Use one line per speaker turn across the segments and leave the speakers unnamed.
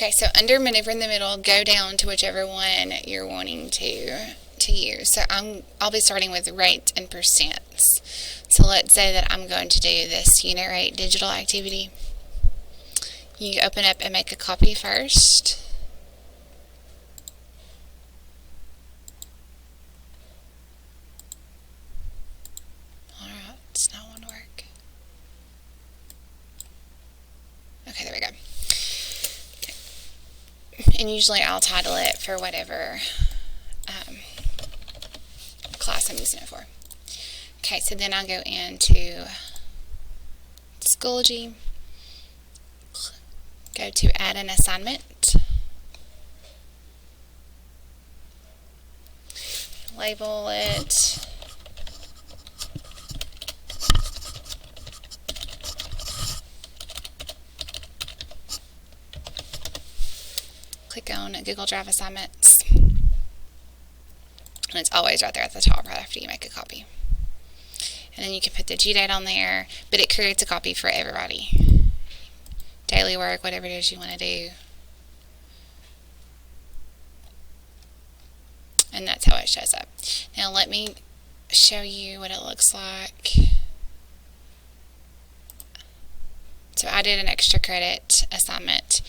Okay, so under maneuver in the middle, go down to whichever one you're wanting to use. So I'll be starting with rate and percents. So let's say that I'm going to do this unit rate digital activity. You open up and make a copy first. Alright, it's not want to work. Okay, there we go. And usually I'll title it for whatever class I'm using it for. Okay, so then I'll go into Schoology, go to add an assignment, label it click on Google Drive assignments, and it's always right there at the top right after you make a copy. And then you can put the due date on there, but it creates a copy for everybody. Daily work, whatever it is you want to do. And that's how it shows up. Now let me show you what it looks like. So I did an extra credit assignment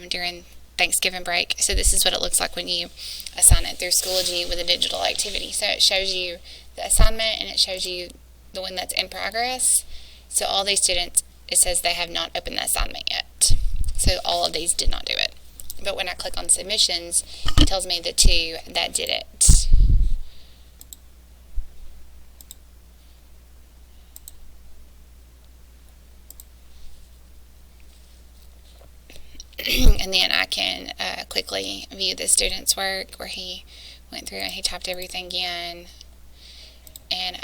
during Thanksgiving break. So this is what it looks like when you assign it through Schoology with a digital activity. So it shows you the assignment and it shows you the one that's in progress. So all these students, it says they have not opened the assignment yet. So all of these did not do it. But when I click on submissions, it tells me the 2 that did it. And then I can quickly view the student's work where he went through and he typed everything in. And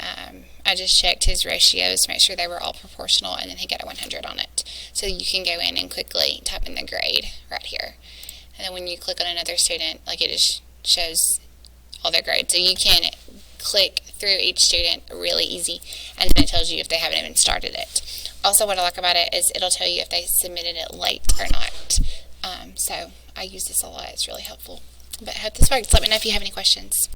I just checked his ratios to make sure they were all proportional, and then he got a 100 on it. So you can go in and quickly type in the grade right here. And then when you click on another student, like it just shows all their grades. So you can click through each student really easy, and then it tells you if they haven't even started it. Also, what I like about it is it'll tell you if they submitted it late or not. So I use this a lot. It's really helpful. But I hope this works. Let me know if you have any questions.